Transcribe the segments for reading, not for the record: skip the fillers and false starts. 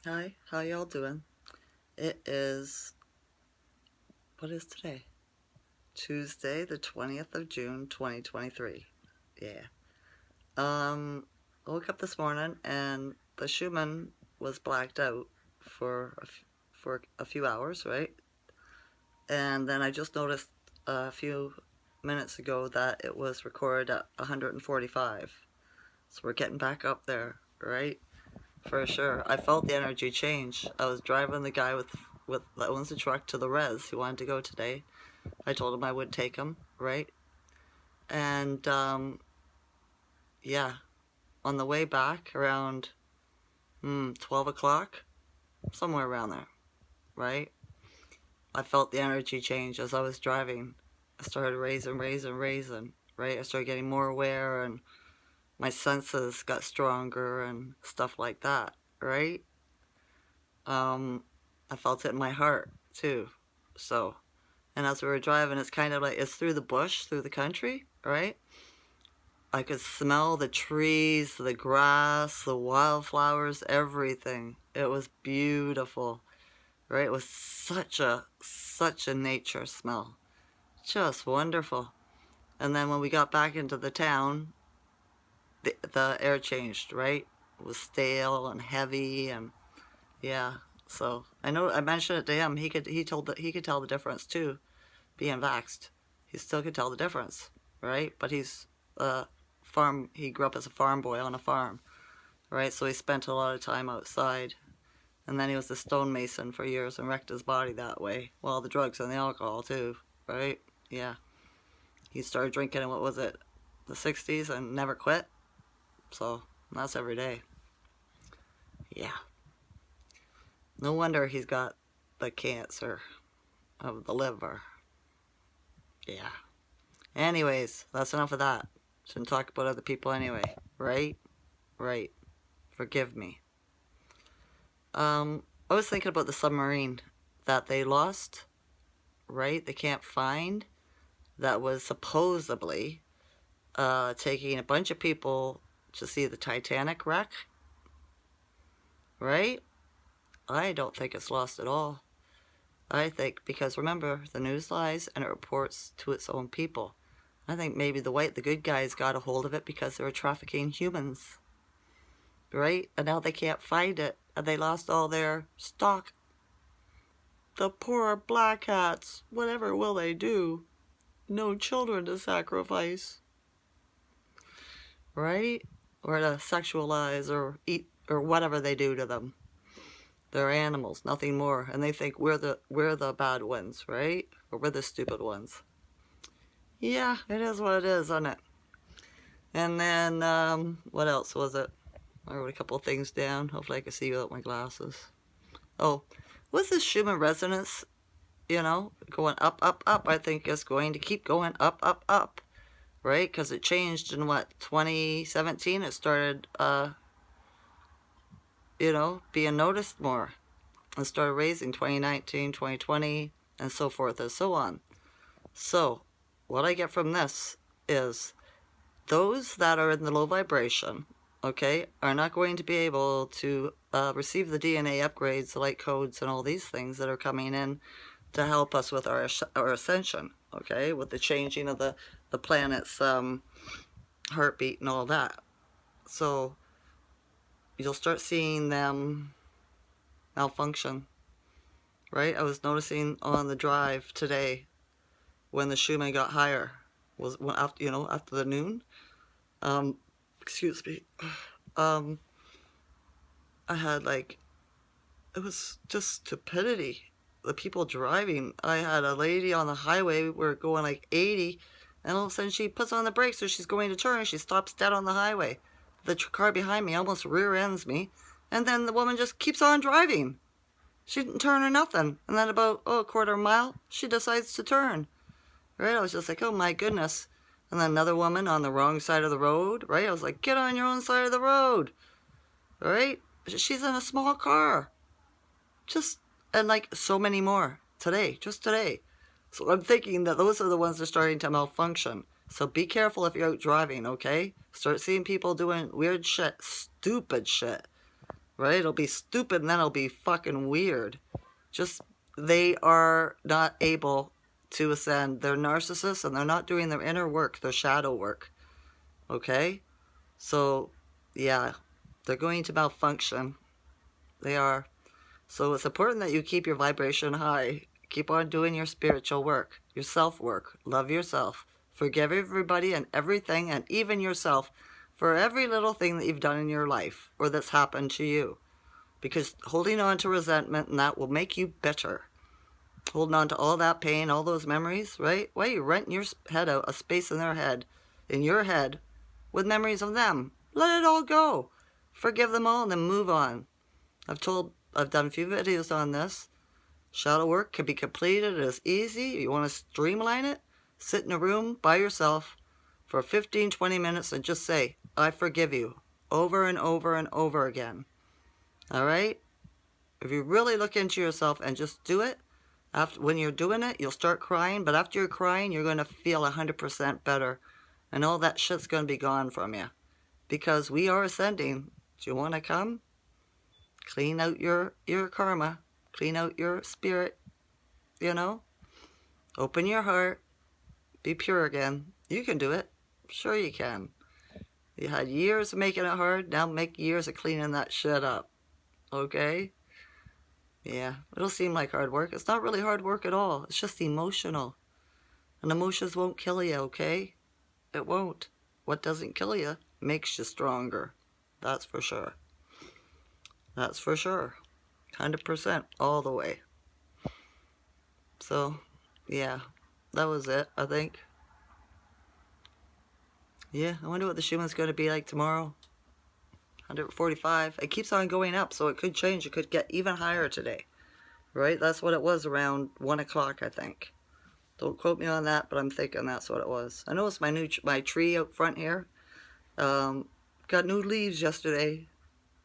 Hi, how y'all doing? It is, what is today? Tuesday, the 20th of June, 2023. Yeah. Um, I woke up this morning and the Schumann was blacked out for a few hours, right? And then I just noticed a few minutes ago that it was recorded at 145. So we're getting back up there, right? For sure. I felt the energy change. I was driving the guy with that owns the truck to the res. He wanted to go today. I told him I would take him, right? And yeah, on the way back around 12 o'clock, somewhere around there, right? I felt the energy change as I was driving. I started raising, right? I started getting more aware and my senses got stronger and stuff like that, right? Um, I felt it in my heart too. So, and as we were driving, it's kind of like it's through the bush, through the country, right? I could smell the trees, the grass, the wildflowers, everything. It was beautiful, right? It was such a nature smell. Just wonderful. And then when we got back into the town, the air changed, right? It was stale and heavy and yeah. So I know I mentioned it to him. He could tell the difference too, being vaxxed. He still could tell the difference, right? But he's farm. He grew up as a farm boy on a farm, right? So he spent a lot of time outside. And then he was a stonemason for years and wrecked his body that way. Well, the drugs and the alcohol too, right? Yeah. He started drinking in, what was it, the 60s and never quit. So that's every day. Yeah. No wonder he's got the cancer of the liver. Yeah. Anyways, that's enough of that. Shouldn't talk about other people anyway. Right? Right. Forgive me. I was thinking about the submarine that they lost, right? They can't find. That was supposedly taking a bunch of people to see the Titanic wreck, right? I don't think it's lost at all. I think because remember, the news lies and it reports to its own people. I think maybe the good guys got a hold of it because they were trafficking humans, right? And now they can't find it and they lost all their stock. The poor black hats, whatever will they do? No children to sacrifice, right? Or to sexualize or eat or whatever they do to them. They're animals, nothing more, and they think we're the bad ones, right? Or we're the stupid ones. Yeah, it is what it is, isn't it? And then what else was it? I wrote a couple of things down. Hopefully, I can see without my glasses. Oh, what's this Schumann resonance? Going up, up, up. I think it's going to keep going up, up, up, right? Because it changed in what 2017. It started, being noticed more and started raising 2019, 2020, and so forth and so on. So, what I get from this is those that are in the low vibration, okay, are not going to be able to receive the DNA upgrades, the light codes, and all these things that are coming in to help us with our ascension, okay, with the changing of the planet's heartbeat and all that. So you'll start seeing them malfunction, right? I was noticing on the drive today when the Schumann got higher was after the noon. Excuse me. Um, I had it was just stupidity. The people driving. I had a lady on the highway. We were going like 80, and all of a sudden she puts on the brakes, so she's going to turn. She stops dead on the highway. The car behind me almost rear ends me, and then the woman just keeps on driving. She didn't turn or nothing. And then about a quarter mile, she decides to turn. Right? I was just like, oh my goodness. And then another woman on the wrong side of the road. Right? I was like, get on your own side of the road. Right? She's in a small car. Just, and like so many more today, just today. So I'm thinking that those are the ones that are starting to malfunction. So be careful if you're out driving, okay? Start seeing people doing weird shit, stupid shit. right? It'll be stupid and then it'll be fucking weird. Just, they are not able to ascend. They're narcissists and they're not doing their inner work, their shadow work. Okay? So, yeah, they're going to malfunction. They are. So it's important that you keep your vibration high. Keep on doing your spiritual work, your self work. Love yourself. Forgive everybody and everything and even yourself for every little thing that you've done in your life or that's happened to you. Because holding on to resentment and that will make you bitter. Holding on to all that pain, all those memories, right? Why are you renting your head out, a space in their head, in your head, with memories of them? Let it all go. Forgive them all and then move on. I've done a few videos on this. Shadow work can be completed. It is easy. You want to streamline it? Sit in a room by yourself for 15, 20 minutes and just say, I forgive you, over and over and over again. All right? If you really look into yourself and just do it, when you're doing it, you'll start crying, but after you're crying, you're going to feel 100% better, and all that shit's going to be gone from you, because we are ascending. Do you want to come? Clean out your karma, clean out your spirit, you know? Open your heart, be pure again. You can do it. Sure you can. You had years of making it hard, now make years of cleaning that shit up, okay? Yeah, it'll seem like hard work. It's not really hard work at all. It's just emotional. And emotions won't kill you, okay? It won't. What doesn't kill you makes you stronger. That's for sure. That's for sure. 100% all the way. So, yeah, that was it, I think. Yeah, I wonder what the Schumann's going to be like tomorrow. 145. It keeps on going up, so it could change. It could get even higher today. Right? That's what it was around 1 o'clock, I think. Don't quote me on that, but I'm thinking that's what it was. I noticed my tree out front here got new leaves yesterday.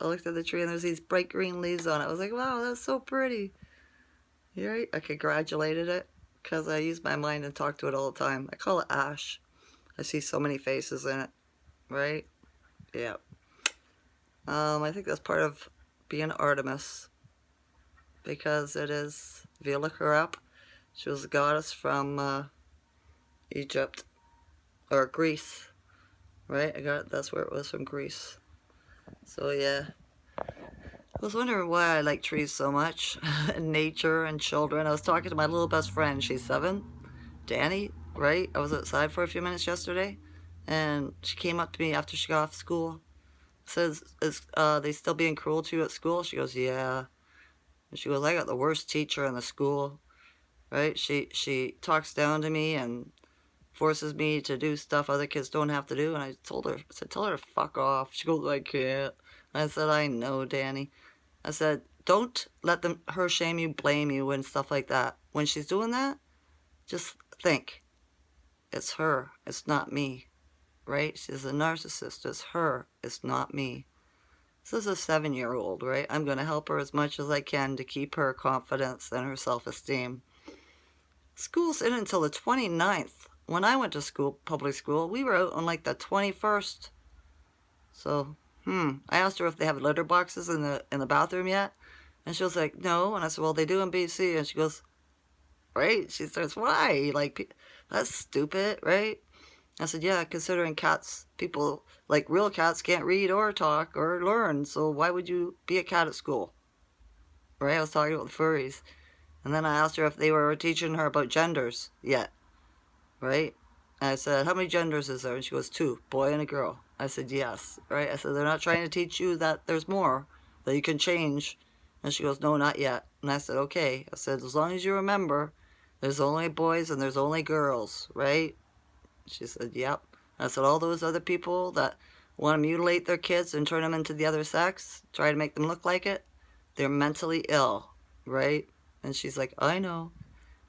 I looked at the tree and there's these bright green leaves on it. I was like, wow, that's so pretty. Right? I congratulated it because I use my mind and talk to it all the time. I call it Ash. I see so many faces in it. Right? Yeah. I think that's part of being Artemis, because it is, if you look her up, she was a goddess from Egypt, or Greece, right? That's where it was, from Greece. So yeah, I was wondering why I like trees so much, and nature and children. I was talking to my little best friend, she's 7, Danny, right? I was outside for a few minutes yesterday, and she came up to me after she got off school. Says, is they still being cruel to you at school? She goes, yeah. And she goes, I got the worst teacher in the school, right? She talks down to me and forces me to do stuff other kids don't have to do. And I said, tell her to fuck off. She goes, I can't. I said, I know, Danny. I said, don't let her shame you, blame you, and stuff like that. When she's doing that, just think, it's her, it's not me, right? She's a narcissist, it's her, it's not me. This is a 7-year-old, right? I'm going to help her as much as I can to keep her confidence and her self-esteem. School's in until the 29th. When I went to school, public school, we were out on like the 21st. So, I asked her if they have litter boxes in the bathroom yet. And she was like, no. And I said, well, they do in BC. And she goes, right? She says, why? Like, that's stupid, right? I said, yeah, considering people, like real cats, can't read or talk or learn. So why would you be a cat at school? Right? I was talking about the furries. And then I asked her if they were teaching her about genders yet. Right? And I said, how many genders is there? And she goes, 2, boy and a girl. I said, yes. Right? I said, they're not trying to teach you that there's more, that you can change. And she goes, no, not yet. And I said, okay. I said, as long as you remember, there's only boys and there's only girls, right? She said, yep. I said, all those other people that want to mutilate their kids and turn them into the other sex, try to make them look like it, they're mentally ill, right? And she's like, I know,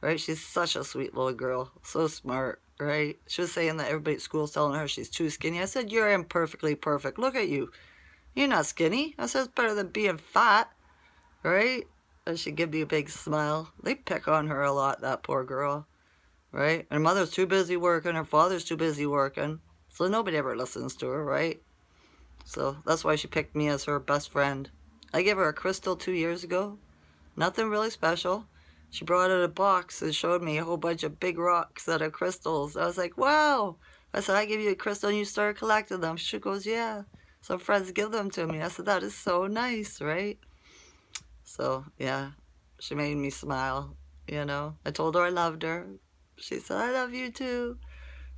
right? She's such a sweet little girl, so smart, right? She was saying that everybody at school's telling her she's too skinny. I said, you're imperfectly perfect. Look at you. You're not skinny. I said, it's better than being fat, right? And she gave me a big smile. They pick on her a lot, that poor girl. Right? Her mother's too busy working, her father's too busy working, so nobody ever listens to her, right? So that's why she picked me as her best friend. I gave her a crystal 2 years ago. Nothing really special. She brought out a box and showed me a whole bunch of big rocks that are crystals. I was like, wow. I said, I give you a crystal and you start collecting them. She goes, yeah. Some friends give them to me. I said, that is so nice, right? So, yeah, she made me smile, you know. I told her I loved her. She said, I love you too,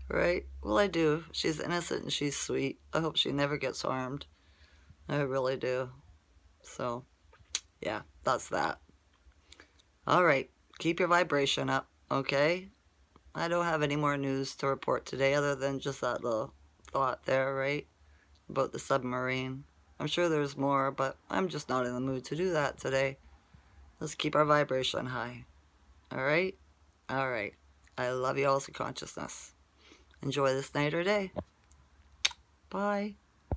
right? Well, I do. She's innocent and she's sweet. I hope she never gets harmed. I really do. So, yeah, that's that. All right, keep your vibration up, okay? I don't have any more news to report today other than just that little thought there, right? About the submarine. I'm sure there's more, but I'm just not in the mood to do that today. Let's keep our vibration high. All right? All right. I love you all to consciousness. Enjoy this night or day. Bye.